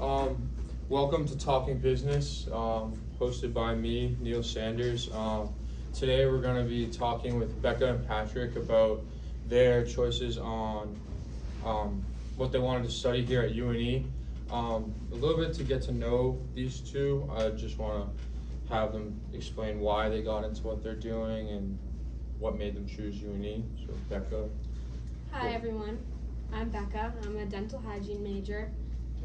Um, Welcome to Talking Business, hosted by me, Neil Sanders. Today we're going to be talking with Becca and Patrick about their choices on what they wanted to study here at UNE. A little bit to get to know these two. I just want to have them explain why they got into what they're doing and what made them choose UNE. So Becca. Hi everyone, I'm Becca. I'm a dental hygiene major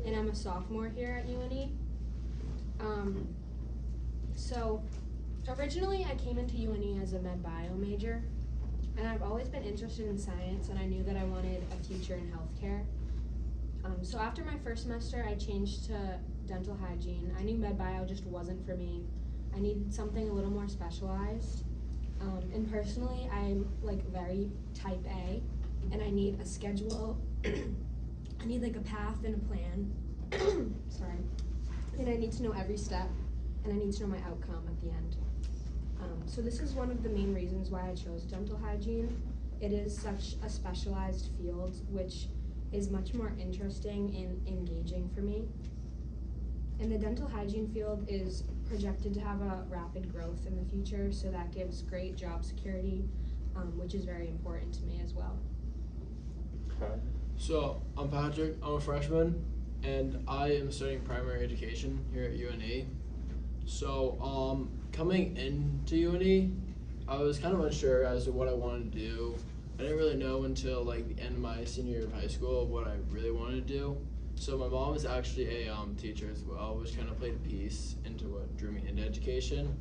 and I'm a sophomore here at UNE. So originally I came into UNE as a med bio major, and I've always been interested in science, and I knew that I wanted a future in healthcare. So after my first semester I changed to dental hygiene. I knew med bio just wasn't for me. I needed something a little more specialized. And personally I'm very type A, and I need a schedule. I need a path and a plan. Sorry. And I need to know every step, and I need to know my outcome at the end. So this is one of the main reasons why I chose dental hygiene. It is such a specialized field, which is much more interesting and engaging for me. And the dental hygiene field is projected to have a rapid growth in the future, so that gives great job security, which is very important to me as well. Okay. So, I'm Patrick, I'm a freshman, and I am studying primary education here at UNE. So, coming into UNE, I was kind of unsure as to what I wanted to do. I didn't really know until the end of my senior year of high school what I really wanted to do. So my mom is actually a teacher as well, which kind of played a piece into what drew me into education.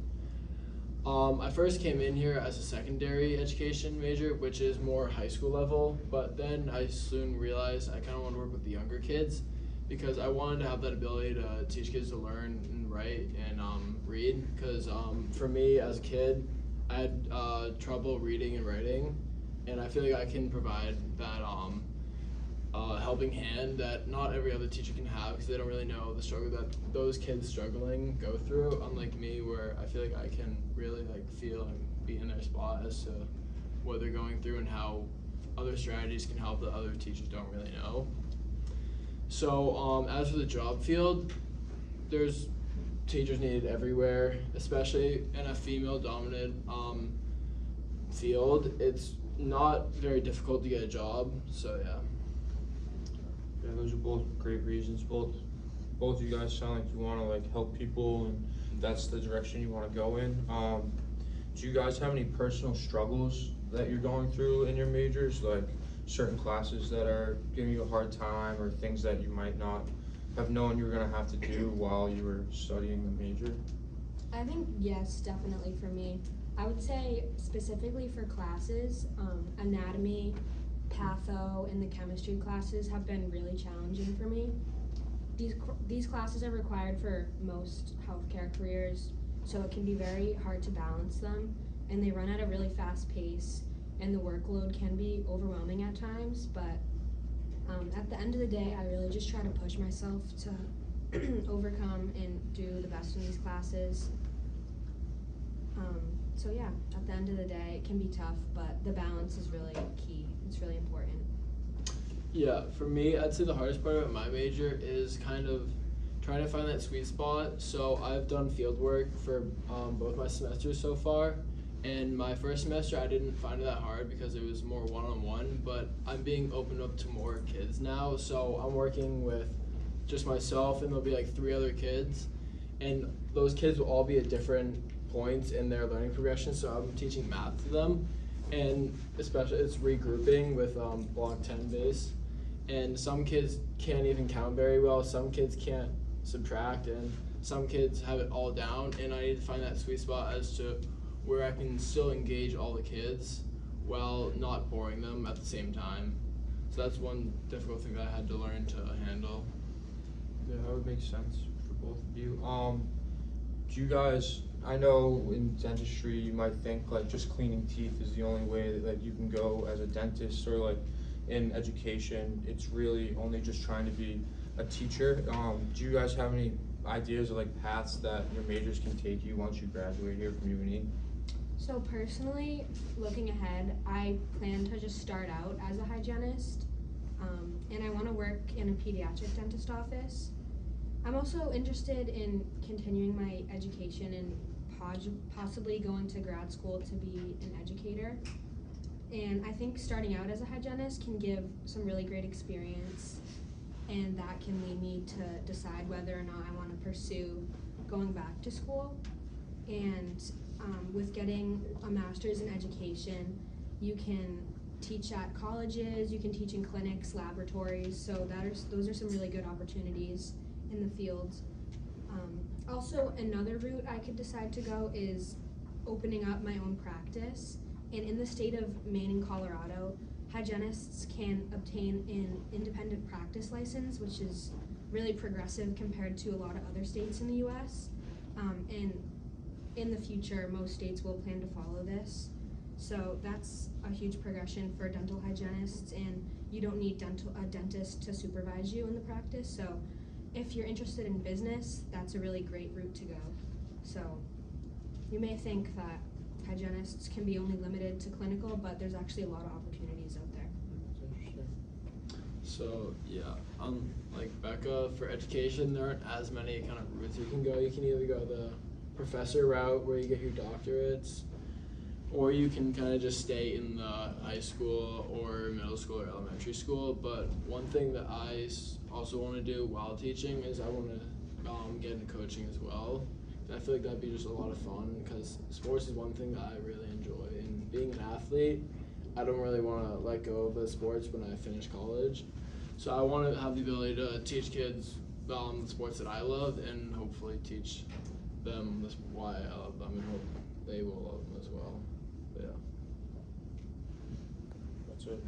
I first came in here as a secondary education major, which is more high school level, but then I soon realized I kind of want to work with the younger kids because I wanted to have that ability to teach kids to learn and write and read, because for me as a kid, I had trouble reading and writing, and I feel like I can provide that helping hand that not every other teacher can have, because they don't really know the struggle that those kids struggling go through, unlike me, where I feel like I can really feel and be in their spot as to what they're going through and how other strategies can help that other teachers don't really know. So as for the job field, there's teachers needed everywhere, especially in a female-dominated field. It's not very difficult to get a job, so yeah. Yeah, those are both great reasons. Both of you guys sound like you want to help people, and that's the direction you want to go in. Do you guys have any personal struggles that you're going through in your majors, like certain classes that are giving you a hard time, or things that you might not have known you were going to have to do while you were studying the major? I think yes, definitely for me. I would say specifically for classes, anatomy, patho, and the chemistry classes have been really challenging for me. These classes are required for most healthcare careers, so it can be very hard to balance them, and they run at a really fast pace, and the workload can be overwhelming at times, but at the end of the day, I really just try to push myself to overcome and do the best in these classes. So yeah, at the end of the day, it can be tough, but the balance is really key. It's really important. Yeah, for me, I'd say the hardest part about my major is kind of trying to find that sweet spot. So I've done field work for both my semesters so far, and my first semester I didn't find it that hard because it was more one-on-one, but I'm being opened up to more kids now, so I'm working with just myself, and there'll be 3 other kids, and those kids will all be at different points in their learning progression, so I'm teaching math to them, and especially it's regrouping with block 10 base, and some kids can't even count very well, some kids can't subtract, and some kids have it all down, and I need to find that sweet spot as to where I can still engage all the kids while not boring them at the same time. So that's one difficult thing that I had to learn to handle. Yeah, that would make sense for both of you. Do you guys, I know in dentistry you might think just cleaning teeth is the only way that you can go as a dentist, or in education it's really only just trying to be a teacher. Do you guys have any ideas of paths that your majors can take you once you graduate here from UNE? So personally, looking ahead, I plan to just start out as a hygienist, and I want to work in a pediatric dentist office. I'm also interested in continuing my education and possibly going to grad school to be an educator. And I think starting out as a hygienist can give some really great experience, and that can lead me to decide whether or not I want to pursue going back to school. And with getting a master's in education, you can teach at colleges, you can teach in clinics, laboratories, so those are some really good opportunities in the field. Also, another route I could decide to go is opening up my own practice. And in the state of Maine and Colorado, hygienists can obtain an independent practice license, which is really progressive compared to a lot of other states in the US. And in the future, most states will plan to follow this. So that's a huge progression for dental hygienists, and you don't need a dentist to supervise you in the practice. So if you're interested in business, that's a really great route to go. So you may think that hygienists can be only limited to clinical, but there's actually a lot of opportunities out there. That's interesting. So yeah, like Becca, for education, there aren't as many kind of routes you can go. You can either go the professor route where you get your doctorates, or you can kind of just stay in the high school or middle school or elementary school. But one thing that I also want to do while teaching is I want to get into coaching as well. I feel like that'd be just a lot of fun because sports is one thing that I really enjoy. And being an athlete, I don't really want to let go of the sports when I finish college. So I want to have the ability to teach kids the sports that I love and hopefully teach them why I love them and hope they will love them as well. But yeah. That's it.